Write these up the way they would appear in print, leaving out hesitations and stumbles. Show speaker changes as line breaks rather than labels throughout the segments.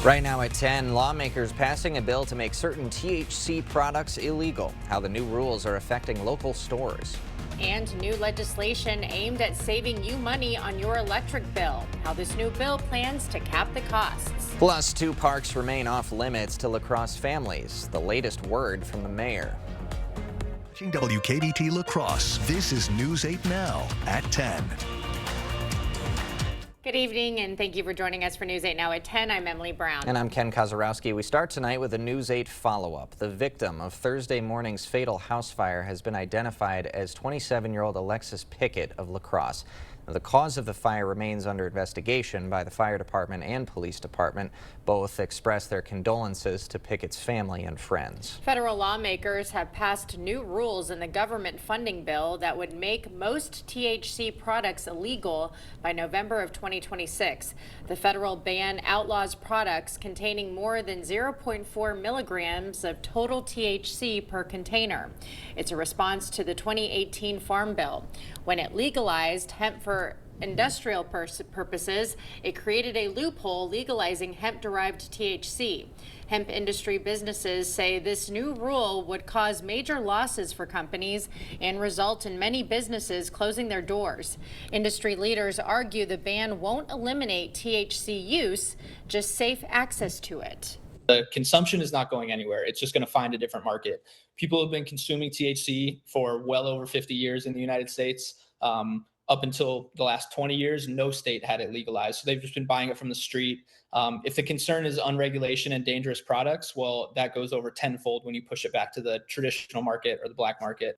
Right now at 10, lawmakers passing a bill to make certain THC products illegal, how the new rules are affecting local stores.
And new legislation aimed at saving you money on your electric bill, how this new bill plans to cap the costs.
Plus, 2 parks remain off limits to La Crosse families, the latest word from the mayor.
Watching WKDT La Crosse, this is News 8 Now at 10.
Good evening, and thank you for joining us for News 8 Now at 10. I'm Emily Brown.
And I'm Ken Kozarowski. We start tonight with a News 8 follow-up. The victim of Thursday morning's fatal house fire has been identified as 27-year-old Alexis Pickett of La Crosse. The cause of the fire remains under investigation by the fire department and police department. Both expressed their condolences to Pickett's family and friends.
Federal lawmakers have passed new rules in the government funding bill that would make most THC products illegal by November of 2026. The federal ban outlaws products containing more than 0.4 milligrams of total THC per container. It's a response to the 2018 Farm Bill. When it legalized hemp for industrial purposes, it created a loophole legalizing hemp-derived THC. Hemp industry businesses say this new rule would cause major losses for companies and result in many businesses closing their doors. Industry leaders argue the ban won't eliminate THC use, just safe access to it.
The consumption is not going anywhere. It's just going to find a different market. People have been consuming THC for well over 50 years in the United States. Up until the last 20 years, no state had it legalized. So they've just been buying it from the street. If the concern is unregulation and dangerous products, well, that goes over tenfold when you push it back to the traditional market or the black market.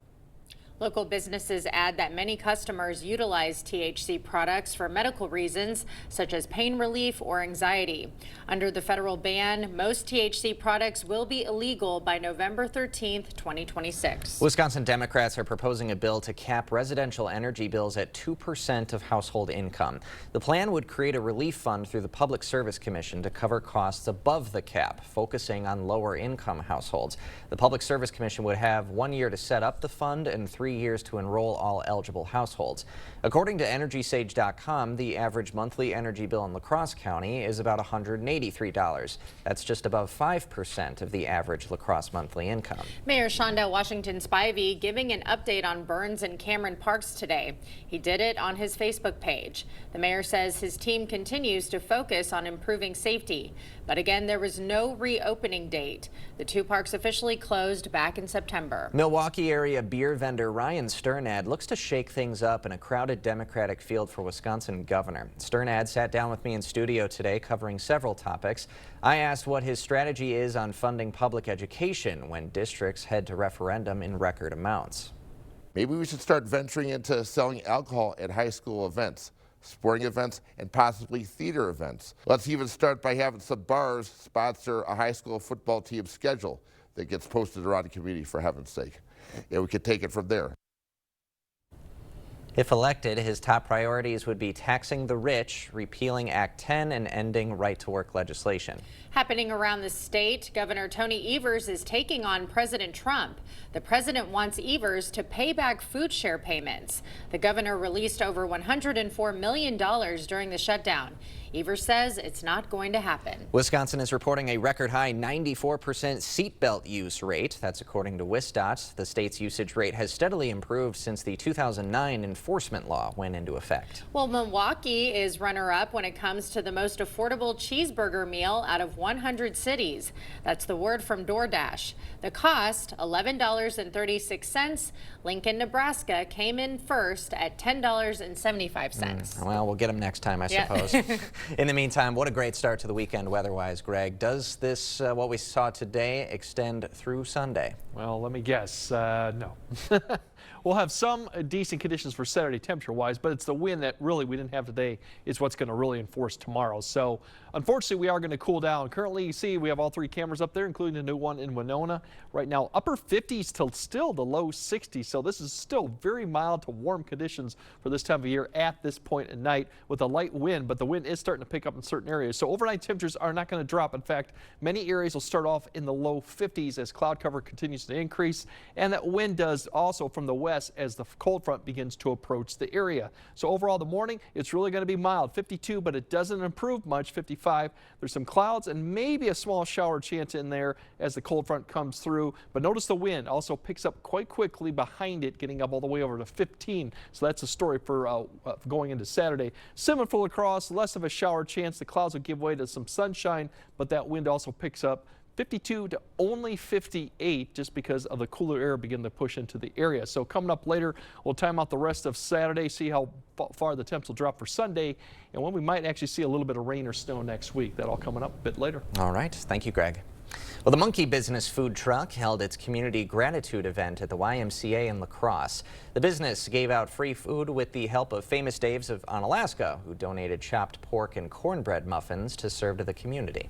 Local businesses add that many customers utilize THC products for medical reasons, such as pain relief or anxiety. Under the federal ban, most THC products will be illegal by November 13th, 2026.
Wisconsin Democrats are proposing a bill to cap residential energy bills at 2% of household income. The plan would create a relief fund through the Public Service Commission to cover costs above the cap, focusing on lower income households. The Public Service Commission would have 1 year to set up the fund and 3 years to enroll all eligible households. According to EnergySage.com, the average monthly energy bill in La Crosse County is about $183. That's just above 5% of the average La Crosse monthly income.
Mayor Shondell Washington Spivey giving an update on burns in Cameron Parks today. He did it on his Facebook page. The mayor says his team continues to focus on improving safety. But again, there was no reopening date. The 2 parks officially closed back in September.
Milwaukee area beer vendor Ryan Sternad looks to shake things up in a crowded Democratic field for Wisconsin governor. Sternad sat down with me in studio today covering several topics. I asked what his strategy is on funding public education when districts head to referendum in record amounts.
Maybe we should start venturing into selling alcohol at high school events, sporting events, and possibly theater events. Let's even start by having some bars sponsor a high school football team schedule that gets posted around the community, for heaven's sake. And we could take it from there.
If elected, his top priorities would be taxing the rich, repealing Act 10, and ending right-to-work legislation.
Happening around the state, Governor Tony Evers is taking on President Trump. The president wants Evers to pay back food share payments. The governor released over $104 million during the shutdown. Evers says it's not going to happen.
Wisconsin is reporting a record high 94% seatbelt use rate. That's according to WisDOT. The state's usage rate has steadily improved since the 2009 enforcement law went into effect.
Well, Milwaukee is runner-up when it comes to the most affordable cheeseburger meal out of 100 cities. That's the word from DoorDash. The cost, $11.36. Lincoln, Nebraska came in first at $10.75.
Well, we'll get them next time, I suppose. In the meantime, what a great start to the weekend weather-wise, Greg. Does this, what we saw today, extend through Sunday?
Well, let me guess. No. We'll have some decent conditions for Saturday temperature-wise, but it's the wind that really we didn't have today is what's going to really enforce tomorrow. So, unfortunately, we are going to cool down. Currently, you see we have all 3 cameras up there, including the new one in Winona. Right now, upper 50s till still the low 60s. So this is still very mild to warm conditions for this time of year at this point at night with a light wind, but the wind is starting to pick up in certain areas. So overnight temperatures are not going to drop. In fact, many areas will start off in the low 50s as cloud cover continues to increase, and that wind does also from the the west as the cold front begins to approach the area. So overall, the morning, it's really going to be mild, 52, but it doesn't improve much, 55. There's some clouds and maybe a small shower chance in there as the cold front comes through. But notice the wind also picks up quite quickly behind it, getting up all the way over to 15. So that's a story for going into Saturday. Similar for La Crosse, less of a shower chance. The clouds will give way to some sunshine, but that wind also picks up. 52 to only 58 just because of the cooler air beginning to push into the area. So coming up later, we'll time out the rest of Saturday, see how far the temps will drop for Sunday, and when we might actually see a little bit of rain or snow next week. That all coming up a bit later.
All right. Thank you, Greg. Well, the Monkey Business Food Truck held its community gratitude event at the YMCA in La Crosse. The business gave out free food with the help of Famous Dave's of Onalaska, who donated chopped pork and cornbread muffins to serve to the community.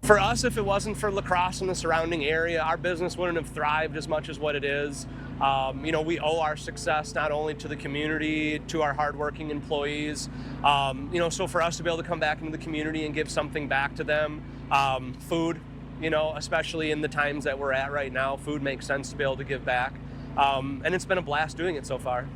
For us, if it wasn't for La Crosse and the surrounding area, our business wouldn't have thrived as much as what it is. We owe our success not only to the community, to our hardworking employees. So for us to be able to come back into the community and give something back to them, food, especially in the times that we're at right now, food makes sense to be able to give back. And it's been a blast doing it so far.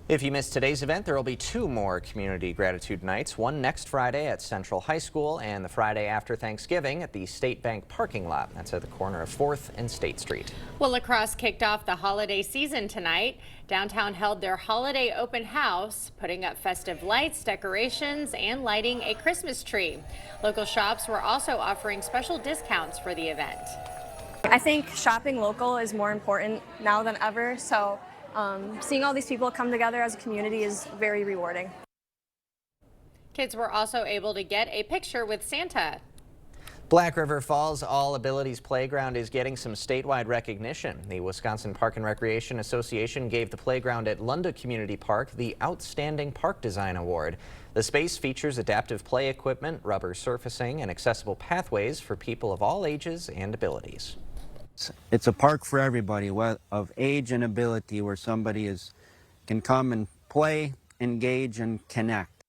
If you missed today's event, there will be 2 more community gratitude nights, one next Friday at Central High School and the Friday after Thanksgiving at the State Bank parking lot. That's at the corner of 4th and State Street.
Well, La Crosse kicked off the holiday season tonight. Downtown held their holiday open house, putting up festive lights, decorations, and lighting a Christmas tree. Local shops were also offering special discounts for the event.
I think shopping local is more important now than ever, so seeing all these people come together as a community is very rewarding.
Kids were also able to get a picture with Santa.
Black River Falls All Abilities Playground is getting some statewide recognition. The Wisconsin Park and Recreation Association gave the playground at Lunda Community Park the Outstanding Park Design Award. The space features adaptive play equipment, rubber surfacing, and accessible pathways for people of all ages and abilities.
It's a park for everybody, of age and ability, where somebody can come and play, engage, and connect.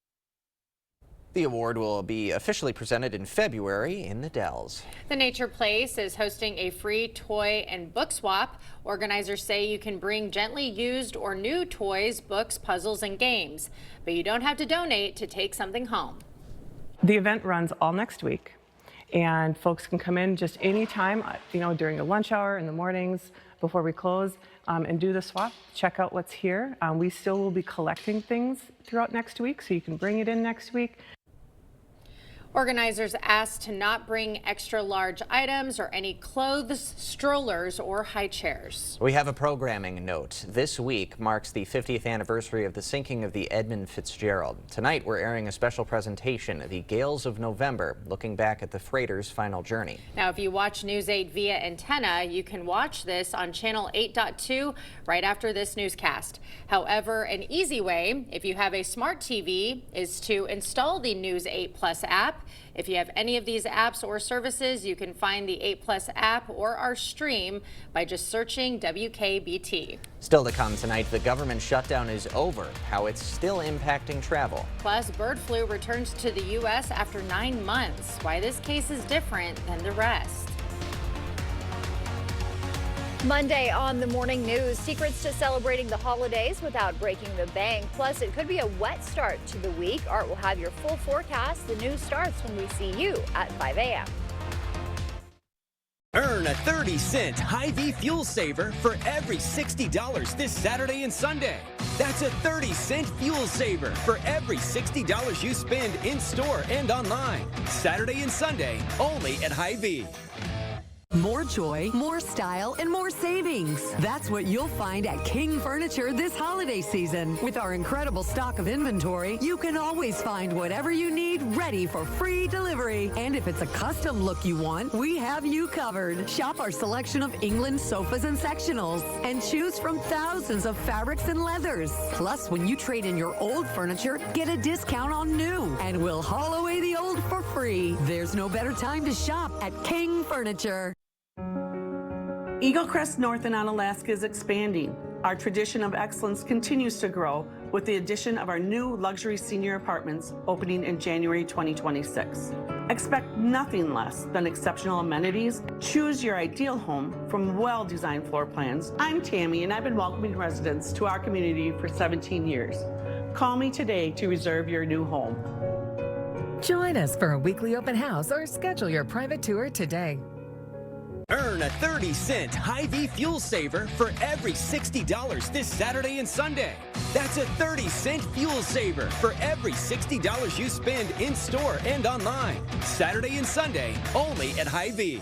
The award will be officially presented in February in the Dells.
The Nature Place is hosting a free toy and book swap. Organizers say you can bring gently used or new toys, books, puzzles, and games, but you don't have to donate to take something home.
The event runs all next week, and folks can come in just any time, during the lunch hour, in the mornings, before we close, and do the swap, check out what's here. We still will be collecting things throughout next week, so you can bring it in next week.
Organizers asked to not bring extra large items or any clothes, strollers, or high chairs.
We have a programming note. This week marks the 50th anniversary of the sinking of the Edmund Fitzgerald. Tonight we're airing a special presentation, The Gales of November, looking back at the freighter's final journey.
Now, if you watch News 8 via antenna, you can watch this on channel 8.2 right after this newscast. However, an easy way, if you have a smart TV, is to install the News 8 Plus app. If you have any of these apps or services, you can find the 8 Plus app or our stream by just searching WKBT.
Still to come tonight, the government shutdown is over, how it's still impacting travel.
Plus, bird flu returns to the U.S. after 9 months. Why this case is different than the rest.
Monday on the morning news, secrets to celebrating the holidays without breaking the bank. Plus, it could be a wet start to the week. Art will have your full forecast. The news starts when we see you at 5 a.m.
Earn a 30-cent Hy-Vee fuel saver for every $60 this Saturday and Sunday. That's a 30-cent fuel saver for every $60 you spend in-store and online. Saturday and Sunday, only at Hy-Vee.
More joy, more style, and more savings. That's what you'll find at King Furniture this holiday season. With our incredible stock of inventory, you can always find whatever you need ready for free delivery. And if it's a custom look you want, we have you covered. Shop our selection of England sofas and sectionals and choose from thousands of fabrics and leathers. Plus, when you trade in your old furniture, get a discount on new, and we'll haul away the old for free. There's no better time to shop at King Furniture.
Eagle Crest North in Onalaska is expanding. Our tradition of excellence continues to grow with the addition of our new luxury senior apartments opening in January 2026. Expect nothing less than exceptional amenities. Choose your ideal home from well-designed floor plans. I'm Tammy, and I've been welcoming residents to our community for 17 years. Call me today to reserve your new home.
Join us for a weekly open house or schedule your private tour today.
Earn a 30-cent Hy-Vee fuel saver for every $60 this Saturday and Sunday. That's a 30-cent fuel saver for every $60 you spend in-store and online. Saturday and Sunday, only at Hy-Vee.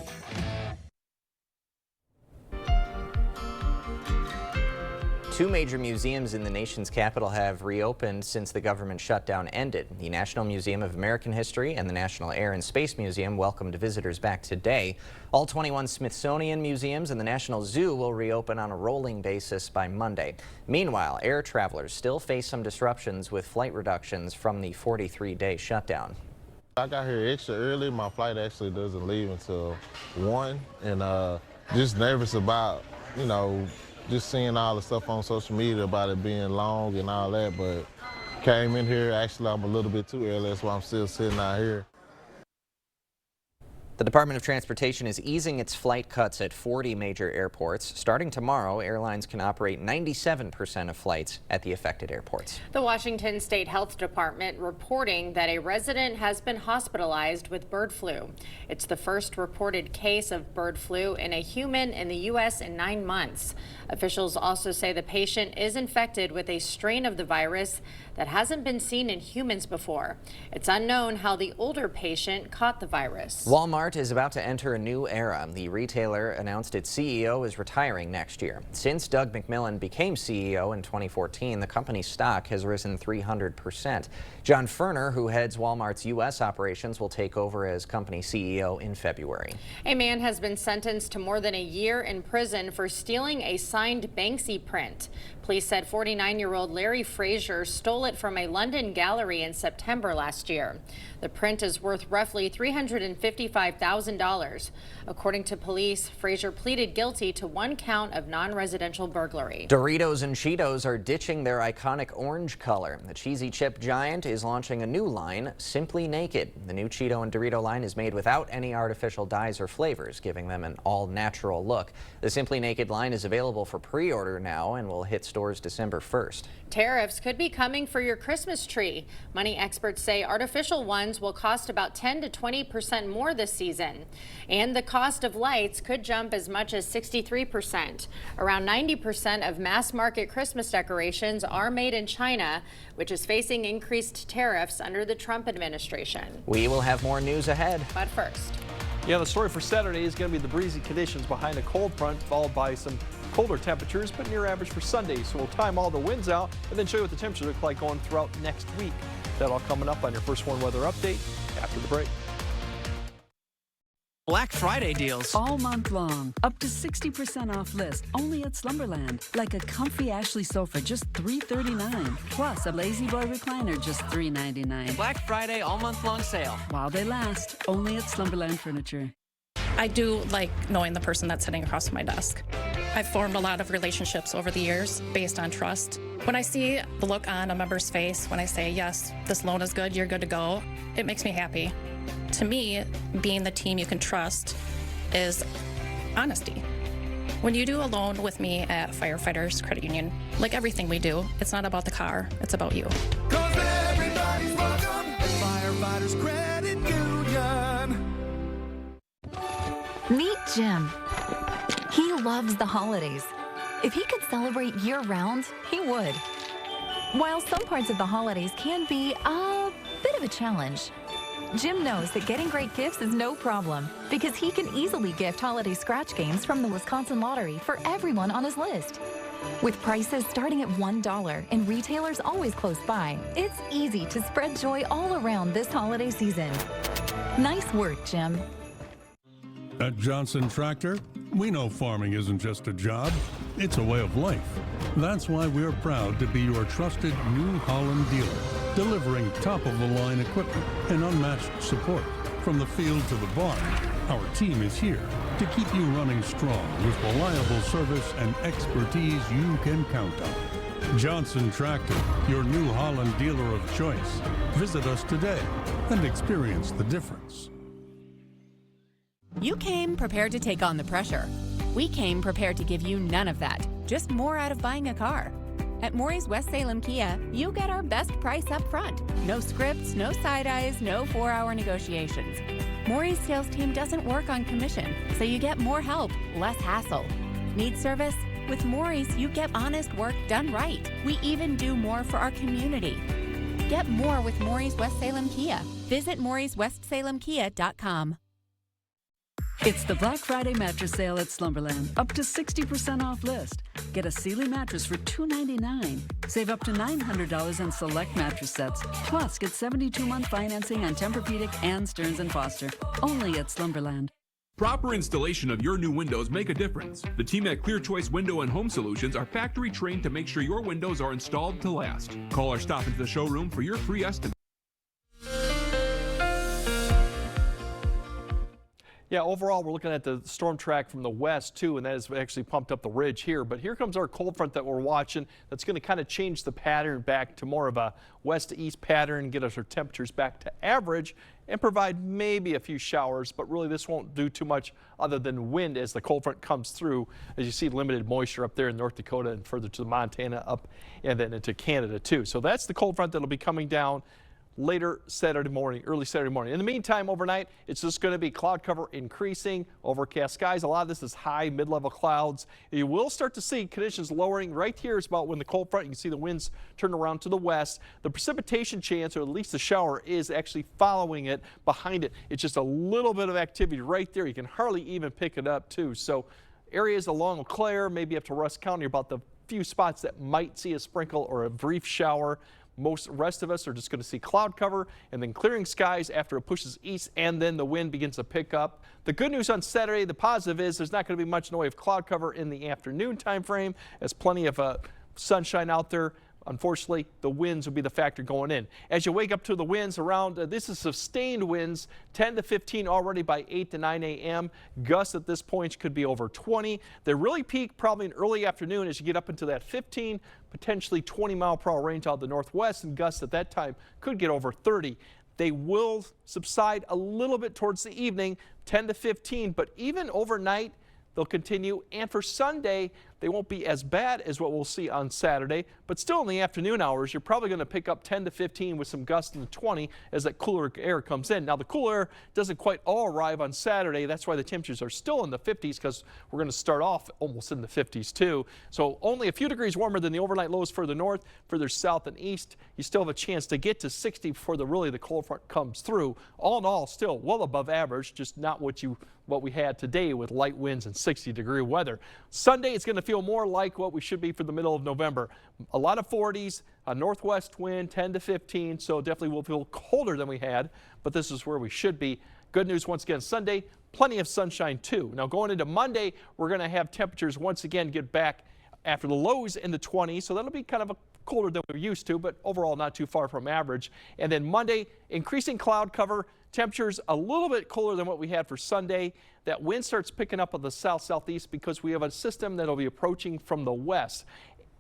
Two major museums in the nation's capital have reopened since the government shutdown ended. The National Museum of American History and the National Air and Space Museum welcomed visitors back today. All 21 Smithsonian museums and the National Zoo will reopen on a rolling basis by Monday. Meanwhile, air travelers still face some disruptions with flight reductions from the 43-day shutdown.
I got here extra early. My flight actually doesn't leave until 1, and just nervous about, just seeing all the stuff on social media about it being long and all that, but came in here, actually I'm a little bit too early, that's why I'm still sitting out here.
The Department of Transportation is easing its flight cuts at 40 major airports. Starting tomorrow, airlines can operate 97% of flights at the affected airports.
The Washington State Health Department reporting that a resident has been hospitalized with bird flu. It's the first reported case of bird flu in a human in the U.S. in 9 months. Officials also say the patient is infected with a strain of the virus that hasn't been seen in humans before. It's unknown how the older patient caught the virus.
Walmart is about to enter a new era. The retailer announced its CEO is retiring next year. Since Doug McMillon became CEO in 2014, the company's stock has risen 300%. John Furner, who heads Walmart's U.S. operations, will take over as company CEO in February.
A man has been sentenced to more than a year in prison for stealing a signed Banksy print. Police said 49-year-old Larry Frazier stole it from a London gallery in September last year. The print is worth roughly $355,000. According to police, Frazier pleaded guilty to 1 count of non-residential burglary.
Doritos and Cheetos are ditching their iconic orange color. The cheesy chip giant is launching a new line, Simply Naked. The new Cheeto and Dorito line is made without any artificial dyes or flavors, giving them an all-natural look. The Simply Naked line is available for pre-order now and will hit stores December 1st.
Tariffs could be coming for your Christmas tree. Money experts say artificial ones will cost about 10 to 20% more this season. And the cost of lights could jump as much as 63%. Around 90% of mass market Christmas decorations are made in China, which is facing increased tariffs under the Trump administration.
We will have more news ahead.
But first.
Yeah, the story for Saturday is going to be the breezy conditions behind a cold front, followed by some colder temperatures, but near average for Sunday. So we'll time all the winds out and then show you what the temperatures look like going throughout next week. That all coming up on your First Warn weather update after the break.
Black Friday deals.
All month long. Up to 60% off list only at Slumberland. Like a comfy Ashley sofa, just $339. Plus a Lazy Boy recliner, just $399.
Black Friday all month long sale.
While they last, only at Slumberland Furniture.
I do like knowing the person that's sitting across from my desk. I've formed a lot of relationships over the years based on trust. When I see the look on a member's face, when I say, yes, this loan is good, you're good to go, it makes me happy. To me, being the team you can trust is honesty. When you do a loan with me at Firefighters Credit Union, like everything we do, it's not about the car, it's about you.
'Cause everybody's welcome at Firefighters Credit Union.
Meet Jim. He loves the holidays. If he could celebrate year-round, he would. While some parts of the holidays can be a bit of a challenge, Jim knows that getting great gifts is no problem because he can easily gift holiday scratch games from the Wisconsin Lottery for everyone on his list. With prices starting at $1 and retailers always close by, it's easy to spread joy all around this holiday season. Nice work, Jim.
At Johnson Tractor, we know farming isn't just a job, it's a way of life. That's why we're proud to be your trusted New Holland dealer, delivering top-of-the-line equipment and unmatched support. From the field to the barn, our team is here to keep you running strong with reliable service and expertise you can count on. Johnson Tractor, your New Holland dealer of choice. Visit us today and experience the difference.
You came prepared to take on the pressure. We came prepared to give you none of that, just more out of buying a car. At Maury's West Salem Kia, you get our best price up front. No scripts, no side eyes, no 4-hour negotiations. Maury's sales team doesn't work on commission, so you get more help, less hassle. Need service? With Maury's, you get honest work done right. We even do more for our community. Get more with Maury's West Salem Kia. Visit Maury'sWestSalemKia.com.
It's the Black Friday mattress sale at Slumberland. Up to 60% off list. Get a Sealy mattress for $299. Save up to $900 on select mattress sets. Plus, get 72-month financing on Tempur-Pedic and Stearns & Foster. Only at Slumberland.
Proper installation of your new windows make a difference. The team at Clear Choice Window and Home Solutions are factory trained to make sure your windows are installed to last. Call or stop into the showroom for your free estimate.
Yeah, overall, we're looking at the storm track from the west, too, and that has actually pumped up the ridge here. But here comes our cold front that we're watching. That's going to kind of change the pattern back to more of a west to east pattern, get us our temperatures back to average, and provide maybe a few showers. But really, this won't do too much other than wind as the cold front comes through. As you see, limited moisture up there in North Dakota and further to Montana up and then into Canada, too. So that's the cold front that'll be coming down later Saturday morning, early Saturday morning. In the meantime, overnight, it's just going to be cloud cover increasing, overcast skies. A lot of this is high mid-level clouds. You will start to see conditions lowering. Right here is about when the cold front, you can see the winds turn around to the west. The precipitation chance, or at least the shower, is actually following it, behind it. It's just a little bit of activity right there. You can hardly even pick it up, too. So areas along Eau Claire, maybe up to Rusk County, are about the few spots that might see a sprinkle or a brief shower. Most rest of us are just going to see cloud cover and then clearing skies after it pushes east, and then the wind begins to pick up. The good news on Saturday, the positive, is there's not going to be much in the way of cloud cover in the afternoon time frame, as plenty of sunshine out there. Unfortunately, the winds will be the factor going in. As you wake up to the winds around, this is sustained winds, 10 to 15 already by 8 to 9 a.m. Gusts at this point could be over 20. They really peak probably in early afternoon as you get up into that 15, potentially 20 mile per hour range out of the northwest, and gusts at that time could get over 30. They will subside a little bit towards the evening, 10 to 15, but even overnight, they'll continue. And for Sunday, they won't be as bad as what we'll see on Saturday, but still in the afternoon hours, you're probably going to pick up 10 to 15 with some gusts in the 20 as that cooler air comes in. Now, the cool air doesn't quite all arrive on Saturday. That's why the temperatures are still in the 50s, because we're going to start off almost in the 50s too. So only a few degrees warmer than the overnight lows further north, further south and east. You still have a chance to get to 60 before the cold front comes through. All in all, still well above average, just not what we had today with light winds and 60-degree weather. Sunday, it's going to feel more like what we should be for the middle of November. A lot of 40s, a northwest wind, 10 to 15, so definitely will feel colder than we had, but this is where we should be. Good news once again, Sunday, plenty of sunshine too. Now going into Monday, we're going to have temperatures once again get back after the lows in the 20s, so that'll be kind of colder than we're used to, but overall not too far from average. And then Monday, increasing cloud cover, temperatures a little bit cooler than what we had for Sunday. That wind starts picking up on the south-southeast because we have a system that'll be approaching from the west.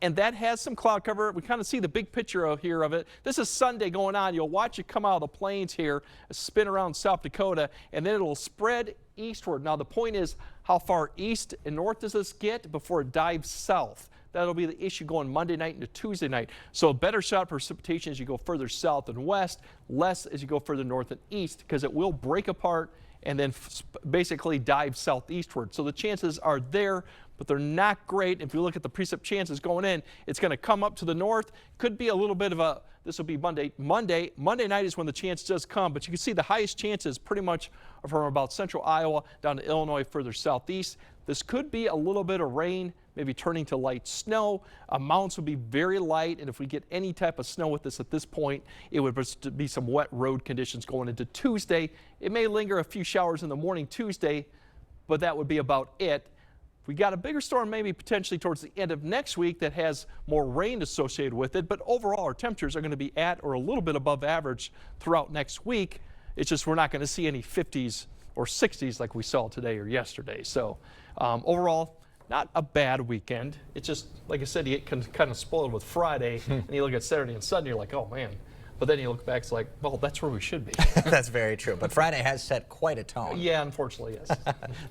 And that has some cloud cover. We kind of see the big picture of it. This is Sunday going on. You'll watch it come out of the plains here, spin around South Dakota, and then it'll spread eastward. Now the point is, how far east and north does this get before it dives south? That'll be the issue going Monday night into Tuesday night. So a better shot of precipitation as you go further south and west, less as you go further north and east, because it will break apart and then basically dive southeastward. So the chances are there, but they're not great. If you look at the precip chances going in, it's going to come up to the north. Could be a little bit of a, this will be Monday night is when the chance does come, but you can see the highest chances pretty much are from about central Iowa down to Illinois further southeast. This could be a little bit of rain, maybe turning to light snow. Amounts would be very light, and if we get any type of snow with this at this point, it would be some wet road conditions going into Tuesday. It may linger a few showers in the morning Tuesday, but that would be about it. We got a bigger storm maybe potentially towards the end of next week that has more rain associated with it, but overall our temperatures are going to be at or a little bit above average throughout next week. It's just we're not going to see any 50s or 60s like we saw today or yesterday. So overall, not a bad weekend. It's just, like I said, you get kind of spoiled with Friday, and you look at Saturday and Sunday, you're like, oh man, But then you look back, it's like, well, that's where we should be.
That's very true. But Friday has set quite a tone.
Yeah, unfortunately, yes.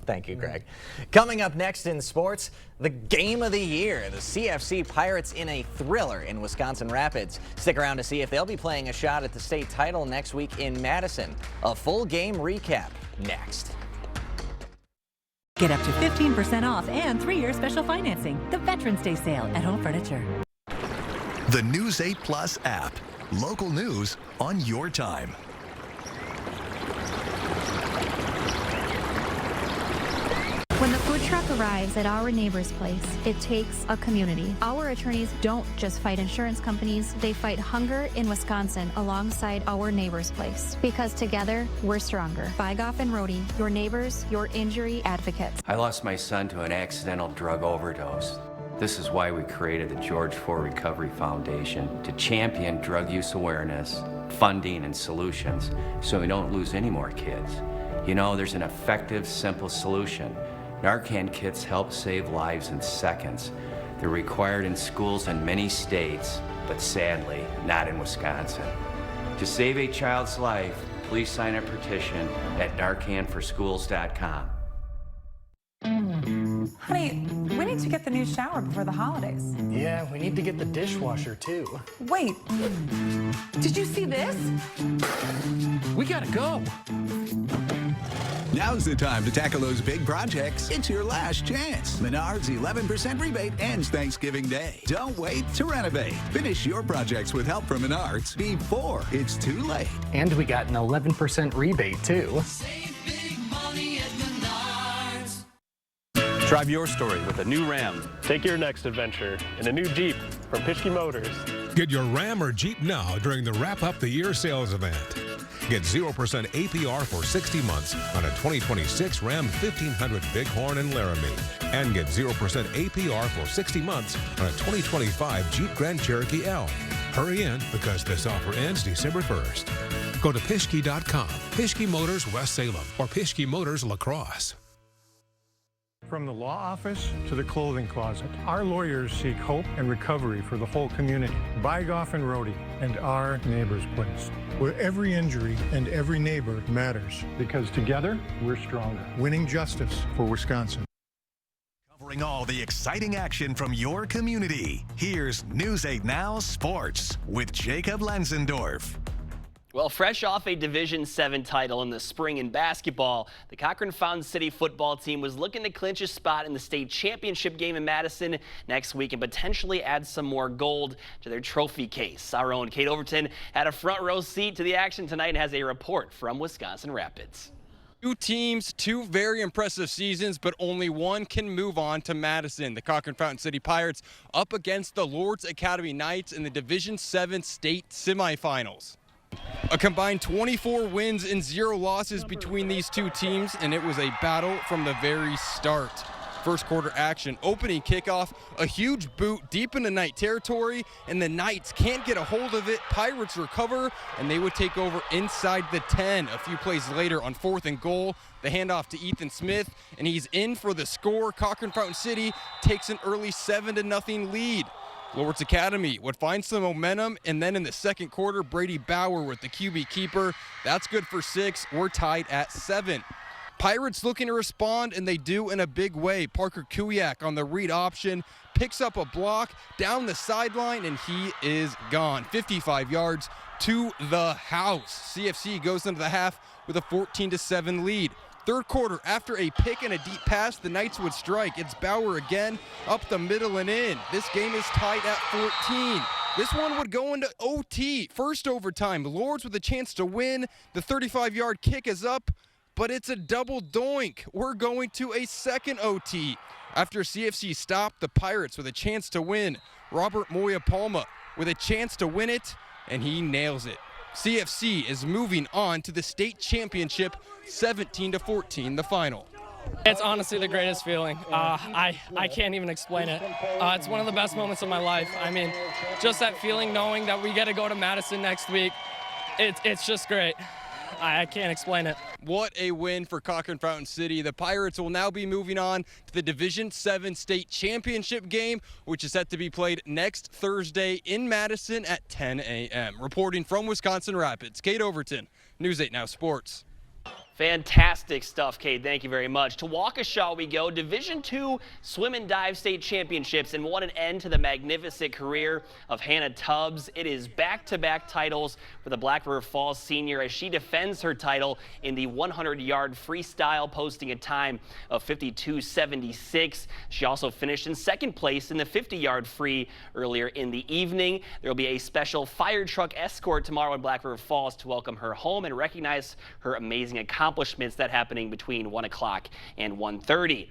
Thank you, Greg. Coming up next in sports, the game of the year. The CFC Pirates in a thriller in Wisconsin Rapids. Stick around to see if they'll be playing a shot at the state title next week in Madison. A full game recap next.
Get up to 15% off and 3-year special financing. The Veterans Day sale at Home Furniture.
The News 8 Plus app. Local news on your time.
When the food truck arrives at our neighbor's place, it takes a community. Our attorneys don't just fight insurance companies, they fight hunger in Wisconsin alongside our neighbor's place. Because together, we're stronger. Bygoff and Rohde, your neighbors, your injury advocates.
I lost my son to an accidental drug overdose. This is why we created the George Ford Recovery Foundation, to champion drug use awareness, funding, and solutions so we don't lose any more kids. You know, there's an effective, simple solution. Narcan kits help save lives in seconds. They're required in schools in many states, but sadly, not in Wisconsin. To save a child's life, please sign a petition at narcanforschools.com.
Honey, we need to get the new shower before the holidays.
Yeah, we need to get the dishwasher too.
Wait, did you see this?
We gotta go.
Now's the time to tackle those big projects. It's your last chance. Menards 11% rebate ends Thanksgiving Day. Don't wait to renovate. Finish your projects with help from Menards before it's too late.
And we got an 11% rebate too.
Drive your story with a new Ram.
Take your next adventure in a new Jeep from Pischke Motors.
Get your Ram or Jeep now during the Wrap Up the Year sales event. Get 0% APR for 60 months on a 2026 Ram 1500 Bighorn and Laramie. And get 0% APR for 60 months on a 2025 Jeep Grand Cherokee L. Hurry in because this offer ends December 1st. Go to Pischke.com, Pischke Motors West Salem, or Pischke Motors La Crosse.
From the law office to the clothing closet, our lawyers seek hope and recovery for the whole community. Bygoff and Rohde and our neighbor's place, where every injury and every neighbor matters. Because together, we're stronger. Winning justice for Wisconsin.
Covering all the exciting action from your community. Here's News 8 Now Sports with Jacob Lenzendorf.
Well, fresh off a Division VII title in the spring in basketball, the Cochran-Fountain City football team was looking to clinch a spot in the state championship game in Madison next week and potentially add some more gold to their trophy case. Our own Kate Overton had a front row seat to the action tonight and has a report from Wisconsin Rapids.
Two teams, two very impressive seasons, but only one can move on to Madison. The Cochran-Fountain City Pirates up against the Lourdes Academy Knights in the Division VII state semifinals. A combined 24 wins and 0 losses between these two teams, and it was a battle from the very start. First quarter action, opening kickoff, a huge boot deep into Knight territory, and the Knights can't get a hold of it. Pirates recover, and they would take over inside the 10. A few plays later on 4th and goal, the handoff to Ethan Smith, and he's in for the score. Cochran-Fountain City takes an early 7-0 lead. Lourdes Academy would find some momentum, and then in the second quarter, Brady Bauer with the QB keeper. That's good for 6. We're tied at 7. Pirates looking to respond, and they do in a big way. Parker Kuyak on the read option, picks up a block down the sideline, and he is gone. 55 yards to the house. CFC goes into the half with a 14-7 lead. Third quarter, after a pick and a deep pass, the Knights would strike. It's Bauer again, up the middle and in. This game is tied at 14. This one would go into OT. First overtime, Lourdes with a chance to win. The 35-yard kick is up, but it's a double doink. We're going to a second OT. After CFC stopped, the Pirates with a chance to win. Robert Moya Palma with a chance to win it, and he nails it. CFC is moving on to the state championship, 17-14, the final.
It's honestly the greatest feeling. I can't even explain it. It's one of the best moments of my life. I mean, just that feeling knowing that we get to go to Madison next week, it's just great. I can't explain it.
What a win for Cochran Fountain City. The Pirates will now be moving on to the Division 7 state championship game, which is set to be played next Thursday in Madison at 10 a.m. Reporting from Wisconsin Rapids, Kate Overton, News 8 Now Sports.
Fantastic stuff, Kate. Thank you very much. To Waukesha we go. Division II Swim and Dive State Championships, and what an end to the magnificent career of Hannah Tubbs. It is back-to-back titles for the Black River Falls senior as she defends her title in the 100-yard freestyle, posting a time of 52.76. She also finished in second place in the 50-yard free earlier in the evening. There will be a special fire truck escort tomorrow in Black River Falls to welcome her home and recognize her amazing accomplishments. That happening between 1 o'clock and 1:30.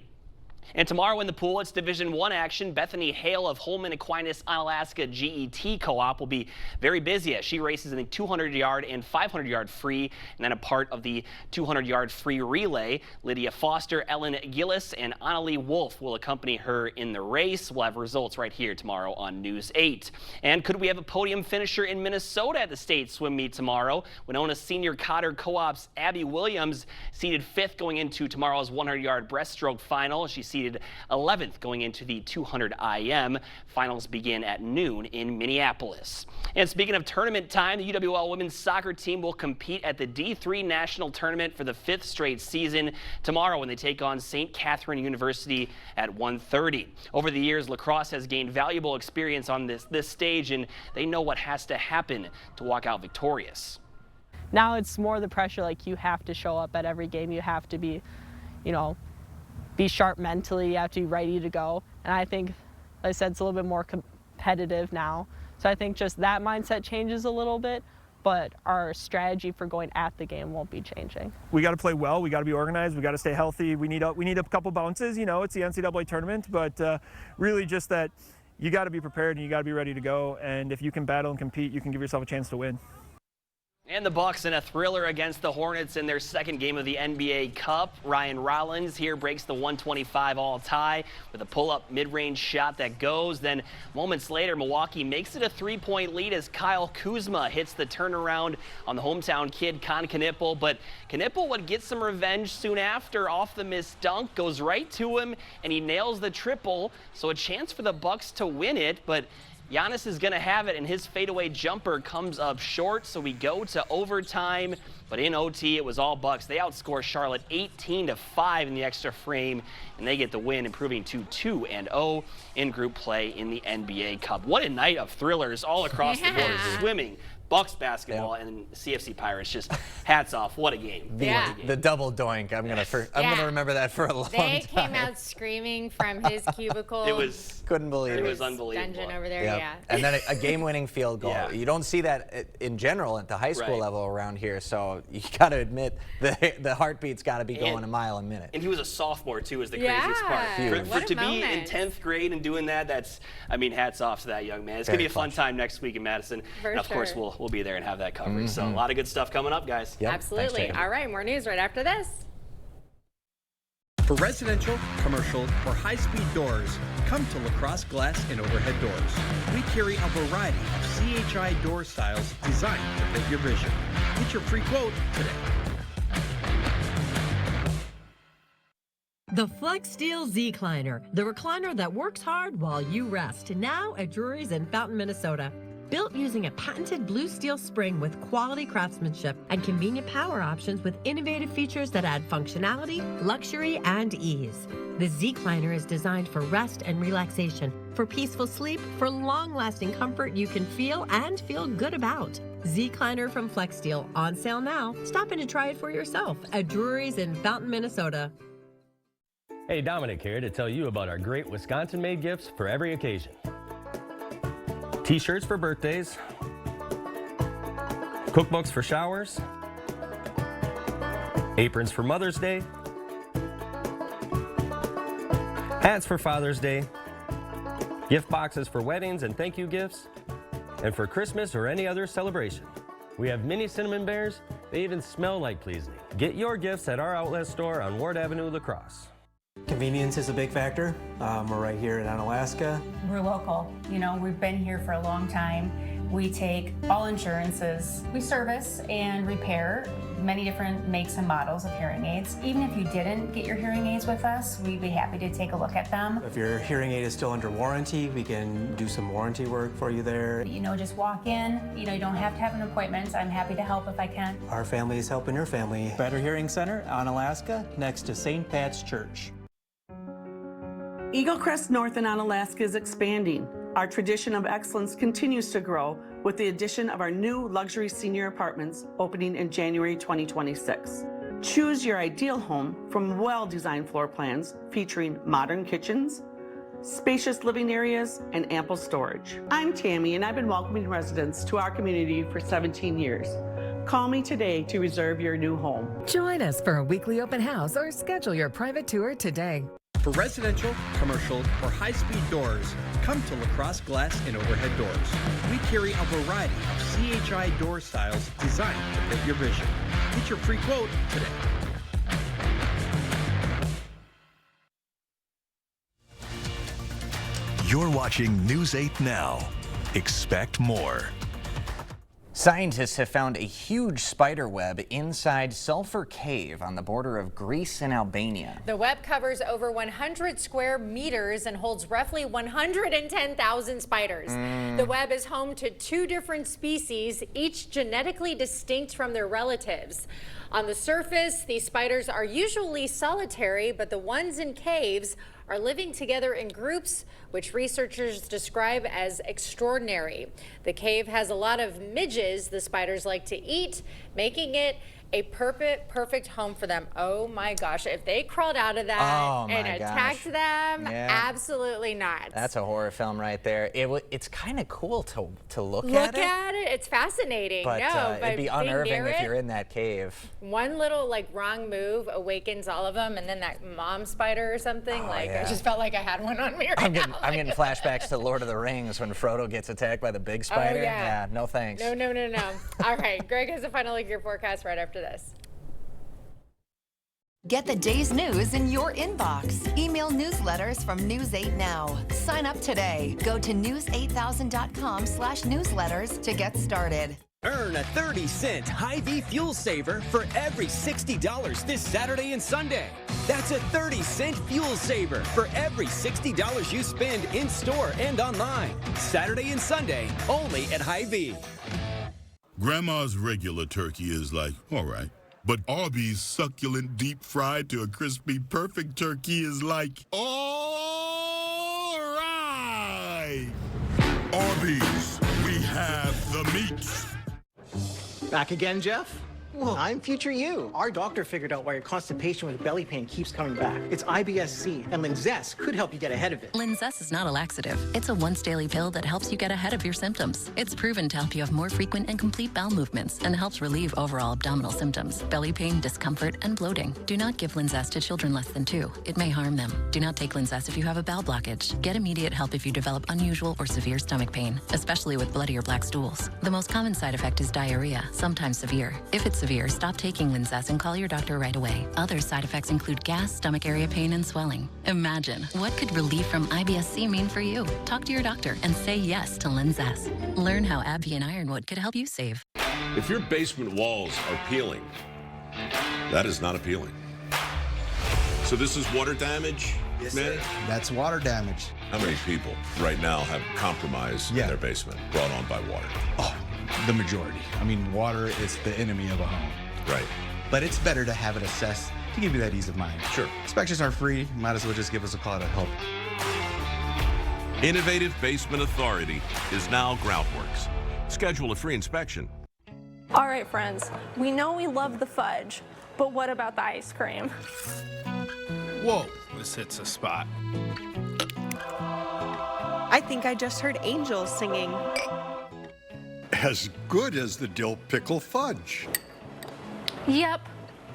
And tomorrow in the pool, it's Division I action. Bethany Hale of Holman Aquinas Onalaska GET Co-op will be very busy as she races in the 200-yard and 500-yard free, and then a part of the 200-yard free relay. Lydia Foster, Ellen Gillis, and Annalie Wolf will accompany her in the race. We'll have results right here tomorrow on News 8. And could we have a podium finisher in Minnesota at the state swim meet tomorrow? Winona Senior Cotter Co-op's Abby Williams seeded 5th going into tomorrow's 100-yard breaststroke final. She seeded 11th going into the 200 IM. Finals begin at noon in Minneapolis. And speaking of tournament time, the UWL women's soccer team will compete at the D3 National Tournament for the 5th straight season tomorrow when they take on St. Catherine University at 1:30. Over the years, lacrosse has gained valuable experience on this stage, and they know what has to happen to walk out victorious.
Now it's more the pressure, like you have to show up at every game. You have to be, be sharp mentally, you have to be ready to go. And I think, like I said, it's a little bit more competitive now. So I think just that mindset changes a little bit, but our strategy for going at the game won't be changing.
We got to play well, we got to be organized, we got to stay healthy. We need a couple bounces, it's the NCAA tournament, but really just that you got to be prepared and you got to be ready to go. And if you can battle and compete, you can give yourself a chance to win.
And the Bucks in a thriller against the Hornets in their second game of the NBA Cup. Ryan Rollins here breaks the 125 all tie with a pull-up mid-range shot that goes. Then moments later, Milwaukee makes it a 3-point lead as Kyle Kuzma hits the turnaround on the hometown kid, Con Knipple. But Knipple would get some revenge soon after off the missed dunk, goes right to him, and he nails the triple. So a chance for the Bucks to win it, but Giannis is going to have it, and his fadeaway jumper comes up short, so we go to overtime. But in OT, it was all Bucks. They outscore Charlotte 18-5 in the extra frame, and they get the win, improving to 2-0 in group play in the NBA Cup. What a night of thrillers all across the board. Swimming, Bucks basketball, and CFC Pirates. Just hats off. What a game.
The double doink. I'm gonna remember that for a long time.
They came out screaming from his cubicle.
Couldn't believe it.
It was unbelievable.
Dungeon over there,
Yep.
yeah.
And then a game-winning field goal.
Yeah.
You don't see that in general at the high school
Right.
level around here, so you got to admit the heartbeat's got to be going a mile a minute.
And he was a sophomore, too, is the
Yeah.
craziest part.
Huge.
For to be in 10th grade and doing that, hats off to that young man. It's going to be a fun time next week in Madison.
For
and of course,
sure.
we'll be there and have that coverage. So a lot of good stuff coming up, guys.
Absolutely. All right, more news right after this.
For residential, commercial, or high-speed doors, come to Lacrosse Glass and Overhead Doors. We carry a variety of CHI door styles designed to fit your vision. Get your free quote today.
The FlexSteel Z-Cliner, the recliner that works hard while you rest. Now at Drury's in Fountain, Minnesota. Built using a patented blue steel spring with quality craftsmanship and convenient power options with innovative features that add functionality, luxury, and ease. The Z-Cliner is designed for rest and relaxation, for peaceful sleep, for long-lasting comfort you can feel and feel good about. Z-Cliner from FlexSteel, on sale now. Stop in to try it for yourself at Drury's in Fountain, Minnesota.
Hey, Dominic here to tell you about our great Wisconsin-made gifts for every occasion. T-shirts for birthdays, cookbooks for showers, aprons for Mother's Day, hats for Father's Day, gift boxes for weddings and thank you gifts, and for Christmas or any other celebration. We have mini cinnamon bears. They even smell like Pleasney. Get your gifts at our outlet store on Ward Avenue, La Crosse.
Convenience is a big factor. We're right here in Onalaska.
We're local. We've been here for a long time.
We take all insurances. We service and repair many different makes and models of hearing aids. Even if you didn't get your hearing aids with us, we'd be happy to take a look at them.
If your hearing aid is still under warranty, we can do some warranty work for you there.
You know, just walk in. You know, you don't have to have an appointment. I'm happy to help if I can.
Our family is helping your family.
Better Hearing Center on Alaska, next to St. Pat's Church.
Eagle Crest North in Onalaska is expanding. Our tradition of excellence continues to grow with the addition of our new luxury senior apartments opening in January 2026. Choose your ideal home from well-designed floor plans featuring modern kitchens, spacious living areas, and ample storage. I'm Tammy, and I've been welcoming residents to our community for 17 years. Call me today to reserve your new home.
Join us for a weekly open house or schedule your private tour today.
For residential, commercial, or high-speed doors, come to LaCrosse Glass and Overhead Doors. We carry a variety of CHI door styles designed to fit your vision. Get your free quote today.
You're watching News 8 Now. Expect more.
Scientists have found a huge spider web inside Sulphur Cave on the border of Greece and Albania.
The web covers over 100 square meters and holds roughly 110,000 spiders. The web is home to 2 different species, each genetically distinct from their relatives. On the surface, these spiders are usually solitary, but the ones in caves are living together in groups, which researchers describe as extraordinary. The cave has a lot of midges the spiders like to eat, making it a perfect home for them. Oh my gosh, if they crawled out of that and attacked them, absolutely not.
That's a horror film right there. It's kind of cool to look at it.
Look at it, it's fascinating.
But, it'd be unnerving if you're in that cave.
One little wrong move awakens all of them, and then that mom spider or something, I just felt like I had one on me right now.
I'm getting flashbacks to Lord of the Rings when Frodo gets attacked by the big spider.
Oh, yeah.
No thanks.
No. All right, Greg has a final look at your forecast right after this.
Get the day's news in your inbox. Email newsletters from News 8 Now. Sign up today. Go to news8000.com/newsletters to get started.
Earn a 30-cent Hy-Vee fuel saver for every $60 this Saturday and Sunday. That's a 30-cent fuel saver for every $60 you spend in-store and online. Saturday and Sunday, only at Hy-Vee.
Grandma's regular turkey is like, all right. But Arby's succulent deep fried to a crispy perfect turkey is like, all right. Arby's, we have the meats.
Back again, Jeff? Well, I'm future you. Our doctor figured out why your constipation with belly pain keeps coming back. It's IBS-C, and Linzess could help you get ahead of it.
Linzess is not a laxative. It's a once-daily pill that helps you get ahead of your symptoms. It's proven to help you have more frequent and complete bowel movements and helps relieve overall abdominal symptoms, belly pain, discomfort, and bloating. Do not give Linzess to children less than 2. It may harm them. Do not take Linzess if you have a bowel blockage. Get immediate help if you develop unusual or severe stomach pain, especially with bloody or black stools. The most common side effect is diarrhea, sometimes severe. If it's severe, stop taking Linzess and call your doctor right away. Other side effects include gas, stomach area pain, and swelling. Imagine, what could relief from IBS-C mean for you? Talk to your doctor and say yes to Linzess. Learn how AbbVie and Ironwood could help you save.
If your basement walls are peeling, that is not appealing. So this is water damage?
Yes, sir. That's water damage.
How many people right now have compromise in their basement brought on by water?
Oh, the majority. I mean, water is the enemy of a home.
Right.
But it's better to have it assessed to give you that ease of mind.
Sure.
Inspections are free. Might as well just give us a call to help.
Innovative Basement Authority is now Groundworks. Schedule a free inspection.
All right, friends, we know we love the fudge, but what about the ice cream?
Whoa, this hits a spot.
I think I just heard angels singing.
As good as the dill pickle fudge.
Yep,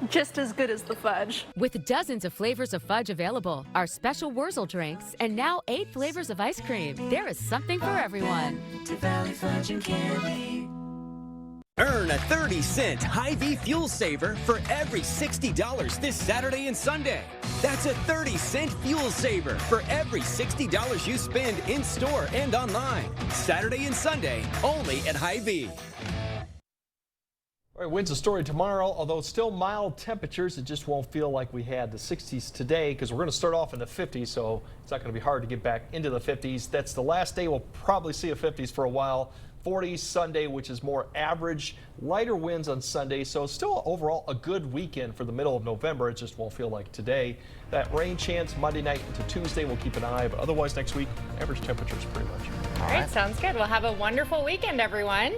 just as good as the fudge.
With dozens of flavors of fudge available, our special Wurzel drinks, and now 8 flavors of ice cream, there is something for everyone.
To Valley Fudge and Candy. Earn a 30-cent Hy-Vee fuel saver for every $60 this Saturday and Sunday. That's a 30-cent fuel saver for every $60 you spend in-store and online. Saturday and Sunday, only at Hy-Vee.
All right, winds a story tomorrow, although still mild temperatures. It just won't feel like we had the 60s today because we're going to start off in the 50s, so it's not going to be hard to get back into the 50s. That's the last day we'll probably see a 50s for a while. 40s Sunday, which is more average. Lighter winds on Sunday, so still overall a good weekend for the middle of November. It just won't feel like today. That rain chance Monday night into Tuesday, we'll keep an eye, but otherwise next week, average temperatures pretty much.
All right, sounds good. Well, have a wonderful weekend, everyone.